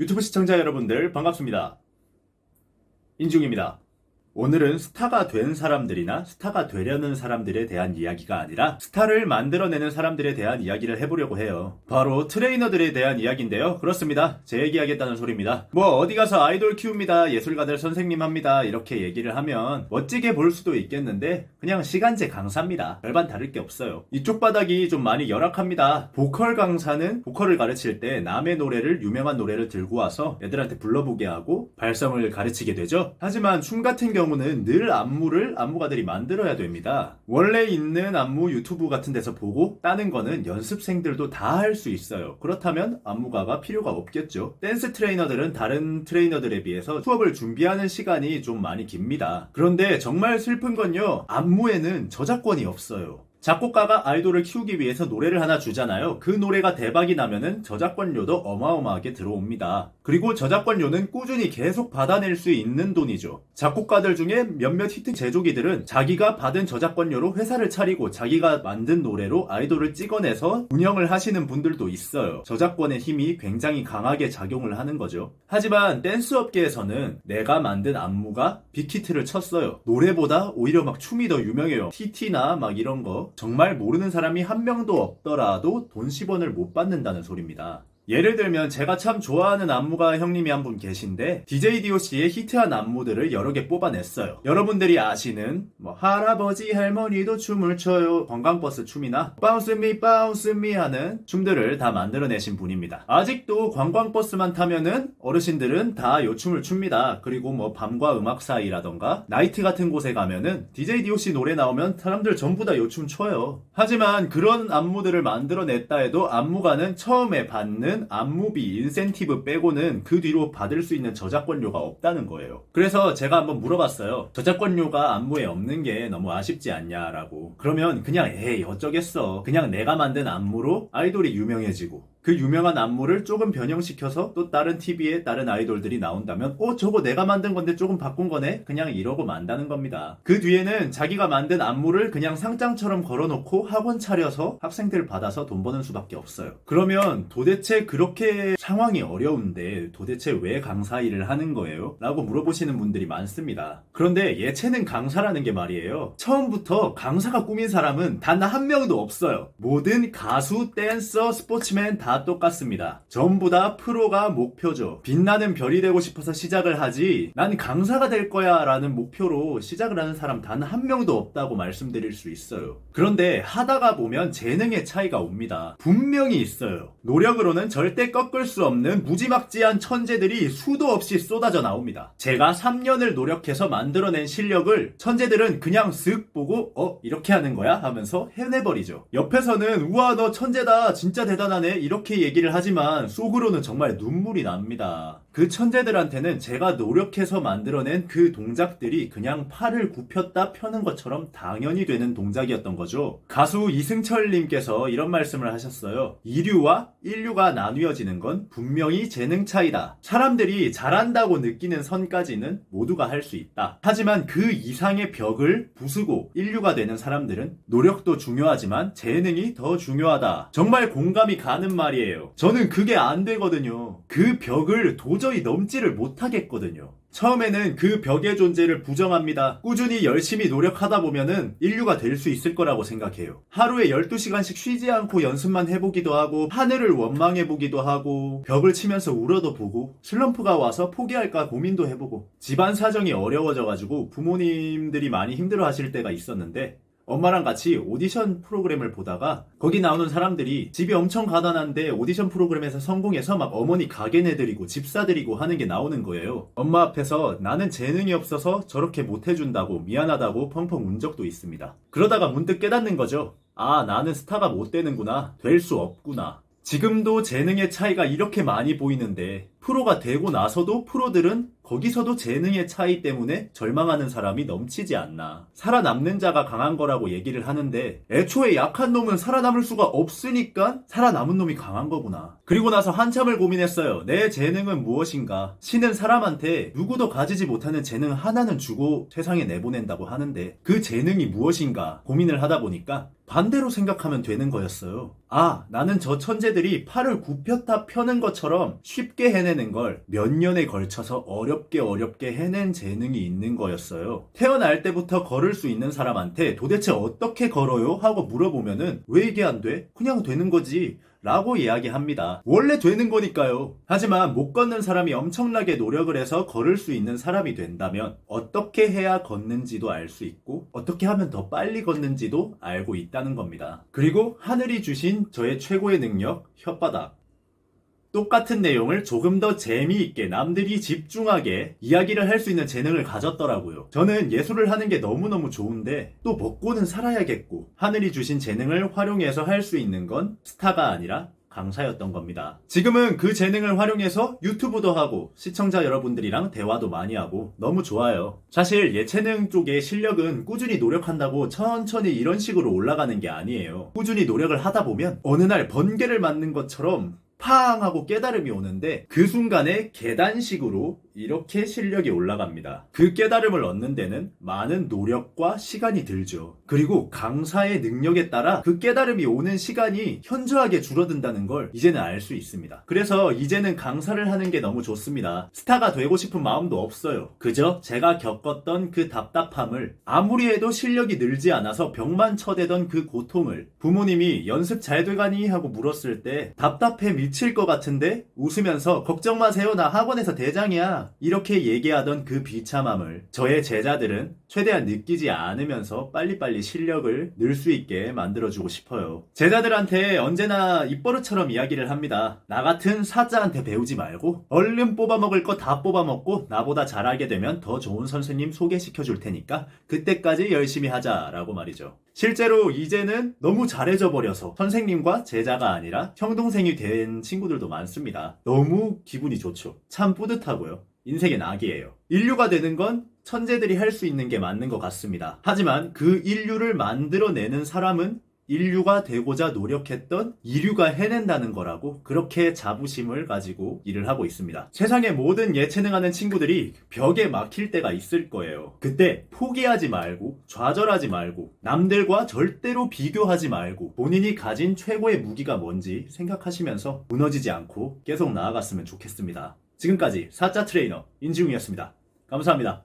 유튜브 시청자 여러분들 반갑습니다. 인중입니다. 오늘은 스타가 된 사람들이나 스타가 되려는 사람들에 대한 이야기가 아니라 스타를 만들어내는 사람들에 대한 이야기를 해보려고 해요. 바로 트레이너들에 대한 이야기인데요. 그렇습니다. 제 얘기하겠다는 소리입니다. 뭐 어디 가서 아이돌 키웁니다, 예술가들 선생님 합니다 이렇게 얘기를 하면 멋지게 볼 수도 있겠는데 그냥 시간제 강사입니다. 별반 다를 게 없어요. 이쪽 바닥이 좀 많이 열악합니다. 보컬 강사는 보컬을 가르칠 때 남의 노래를, 유명한 노래를 들고 와서 애들한테 불러보게 하고 발성을 가르치게 되죠. 하지만 춤 같은 경우는 늘 안무를 안무가들이 만들어야 됩니다. 원래 있는 안무 유튜브 같은 데서 보고 따는 거는 연습생들도 다 할 수 있어요. 그렇다면 안무가가 필요가 없겠죠. 댄스 트레이너들은 다른 트레이너들에 비해서 수업을 준비하는 시간이 좀 많이 깁니다. 그런데 정말 슬픈 건요, 안무에는 저작권이 없어요. 작곡가가 아이돌을 키우기 위해서 노래를 하나 주잖아요. 그 노래가 대박이 나면은 저작권료도 어마어마하게 들어옵니다. 그리고 저작권료는 꾸준히 계속 받아낼 수 있는 돈이죠. 작곡가들 중에 몇몇 히트 제조기들은 자기가 받은 저작권료로 회사를 차리고 자기가 만든 노래로 아이돌을 찍어내서 운영을 하시는 분들도 있어요. 저작권의 힘이 굉장히 강하게 작용을 하는 거죠. 하지만 댄스 업계에서는 내가 만든 안무가 빅히트를 쳤어요. 노래보다 오히려 막 춤이 더 유명해요. TT나 막 이런 거 정말 모르는 사람이 한 명도 없더라도 돈 10원을 못 받는다는 소리입니다. 예를 들면 제가 참 좋아하는 안무가 형님이 한 분 계신데 DJ DOC의 히트한 안무들을 여러 개 뽑아냈어요. 여러분들이 아시는 뭐 할아버지 할머니도 춤을 춰요, 관광버스 춤이나 Bounce Me Bounce Me 하는 춤들을 다 만들어내신 분입니다. 아직도 관광버스만 타면은 어르신들은 다 요 춤을 춥니다. 그리고 뭐 밤과 음악 사이라던가 나이트 같은 곳에 가면은 DJ DOC 노래 나오면 사람들 전부 다 요 춤 춰요. 하지만 그런 안무들을 만들어냈다 해도 안무가는 처음에 받는 안무비, 인센티브 빼고는 그 뒤로 받을 수 있는 저작권료가 없다는 거예요. 그래서 제가 한번 물어봤어요. 저작권료가 안무에 없는 게 너무 아쉽지 않냐라고. 그러면 그냥 에이 어쩌겠어, 그냥 내가 만든 안무로 아이돌이 유명해지고 그 유명한 안무를 조금 변형시켜서 또 다른 TV에 다른 아이돌들이 나온다면 저거 내가 만든 건데 조금 바꾼 거네? 그냥 이러고 만다는 겁니다. 그 뒤에는 자기가 만든 안무를 그냥 상장처럼 걸어놓고 학원 차려서 학생들 받아서 돈 버는 수밖에 없어요. 그러면 도대체 그렇게 상황이 어려운데 도대체 왜 강사 일을 하는 거예요? 라고 물어보시는 분들이 많습니다. 그런데 예체능 강사라는 게 말이에요, 처음부터 강사가 꾸민 사람은 단 한 명도 없어요. 모든 가수, 댄서, 스포츠맨 다 똑같습니다. 전부 다 프로가 목표죠. 빛나는 별이 되고 싶어서 시작을 하지 난 강사가 될 거야 라는 목표로 시작을 하는 사람 단 한 명도 없다고 말씀드릴 수 있어요. 그런데 하다가 보면 재능의 차이가 옵니다. 분명히 있어요. 노력으로는 절대 꺾을 수 없는 무지막지한 천재들이 수도 없이 쏟아져 나옵니다. 제가 3년을 노력해서 만들어낸 실력을 천재들은 그냥 쓱 보고 이렇게 하는 거야? 하면서 해내버리죠. 옆에서는 우와 너 천재다, 진짜 대단하네 이렇게 얘기를 하지만 속으로는 정말 눈물이 납니다. 그 천재들한테는 제가 노력해서 만들어낸 그 동작들이 그냥 팔을 굽혔다 펴는 것처럼 당연히 되는 동작이었던 거죠. 가수 이승철님께서 이런 말씀을 하셨어요. 이류와 인류가 나뉘어지는 건 분명히 재능 차이다. 사람들이 잘한다고 느끼는 선까지는 모두가 할 수 있다. 하지만 그 이상의 벽을 부수고 인류가 되는 사람들은 노력도 중요하지만 재능이 더 중요하다. 정말 공감이 가는 말이에요. 저는 그게 안 되거든요. 그 벽을 도저히 넘지를 못하겠거든요. 처음에는 그 벽의 존재를 부정합니다. 꾸준히 열심히 노력하다 보면은 인류가 될 수 있을 거라고 생각해요. 하루에 12시간씩 쉬지 않고 연습만 해보기도 하고 하늘을 원망해보기도 하고 벽을 치면서 울어도 보고 슬럼프가 와서 포기할까 고민도 해보고 집안 사정이 어려워져가지고 부모님들이 많이 힘들어하실 때가 있었는데 엄마랑 같이 오디션 프로그램을 보다가 거기 나오는 사람들이 집이 엄청 가난한데 오디션 프로그램에서 성공해서 막 어머니 가게 내드리고 집 사드리고 하는 게 나오는 거예요. 엄마 앞에서 나는 재능이 없어서 저렇게 못해준다고 미안하다고 펑펑 운 적도 있습니다. 그러다가 문득 깨닫는 거죠. 아, 나는 스타가 못 되는구나. 될 수 없구나. 지금도 재능의 차이가 이렇게 많이 보이는데 프로가 되고 나서도 프로들은 거기서도 재능의 차이 때문에 절망하는 사람이 넘치지 않나. 살아남는 자가 강한 거라고 얘기를 하는데 애초에 약한 놈은 살아남을 수가 없으니까 살아남은 놈이 강한 거구나. 그리고 나서 한참을 고민했어요. 내 재능은 무엇인가? 신은 사람한테 누구도 가지지 못하는 재능 하나는 주고 세상에 내보낸다고 하는데 그 재능이 무엇인가 고민을 하다 보니까 반대로 생각하면 되는 거였어요. 아, 나는 저 천재들이 팔을 굽혔다 펴는 것처럼 쉽게 해낸 해내는 걸 몇 년에 걸쳐서 어렵게 해낸 재능이 있는 거였어요. 태어날 때부터 걸을 수 있는 사람한테 도대체 어떻게 걸어요? 하고 물어보면은 왜 이게 안 돼? 그냥 되는 거지 라고 이야기합니다. 원래 되는 거니까요. 하지만 못 걷는 사람이 엄청나게 노력을 해서 걸을 수 있는 사람이 된다면 어떻게 해야 걷는지도 알 수 있고 어떻게 하면 더 빨리 걷는지도 알고 있다는 겁니다. 그리고 하늘이 주신 저의 최고의 능력, 혓바닥. 똑같은 내용을 조금 더 재미있게 남들이 집중하게 이야기를 할 수 있는 재능을 가졌더라고요. 저는 예술을 하는 게 너무너무 좋은데 또 먹고는 살아야겠고 하늘이 주신 재능을 활용해서 할 수 있는 건 스타가 아니라 강사였던 겁니다. 지금은 그 재능을 활용해서 유튜브도 하고 시청자 여러분들이랑 대화도 많이 하고 너무 좋아요. 사실 예체능 쪽의 실력은 꾸준히 노력한다고 천천히 이런 식으로 올라가는 게 아니에요. 꾸준히 노력을 하다 보면 어느 날 번개를 맞는 것처럼 팡 하고 깨달음이 오는데 그 순간에 계단식으로 이렇게 실력이 올라갑니다. 그 깨달음을 얻는 데는 많은 노력과 시간이 들죠. 그리고 강사의 능력에 따라 그 깨달음이 오는 시간이 현저하게 줄어든다는 걸 이제는 알 수 있습니다. 그래서 이제는 강사를 하는 게 너무 좋습니다. 스타가 되고 싶은 마음도 없어요. 그저 제가 겪었던 그 답답함을 아무리 해도 실력이 늘지 않아서 벽만 쳐대던 그 고통을 부모님이 연습 잘 돼가니? 하고 물었을 때 답답해 미칠 것 같은데 웃으면서 걱정 마세요 나 학원에서 대장이야 이렇게 얘기하던 그 비참함을 저의 제자들은 최대한 느끼지 않으면서 빨리빨리 실력을 늘 수 있게 만들어주고 싶어요. 제자들한테 언제나 입버릇처럼 이야기를 합니다. 나 같은 사자한테 배우지 말고 얼른 뽑아먹을 거 다 뽑아먹고 나보다 잘하게 되면 더 좋은 선생님 소개시켜 줄 테니까 그때까지 열심히 하자라고 말이죠. 실제로 이제는 너무 잘해져 버려서 선생님과 제자가 아니라 형동생이 된 친구들도 많습니다. 너무 기분이 좋죠. 참 뿌듯하고요. 인생의 낙이에요. 인류가 되는 건 천재들이 할 수 있는 게 맞는 것 같습니다. 하지만 그 인류를 만들어내는 사람은 인류가 되고자 노력했던 이류가 해낸다는 거라고 그렇게 자부심을 가지고 일을 하고 있습니다. 세상의 모든 예체능하는 친구들이 벽에 막힐 때가 있을 거예요. 그때 포기하지 말고 좌절하지 말고 남들과 절대로 비교하지 말고 본인이 가진 최고의 무기가 뭔지 생각하시면서 무너지지 않고 계속 나아갔으면 좋겠습니다. 지금까지 사자 트레이너 인지웅이었습니다. 감사합니다.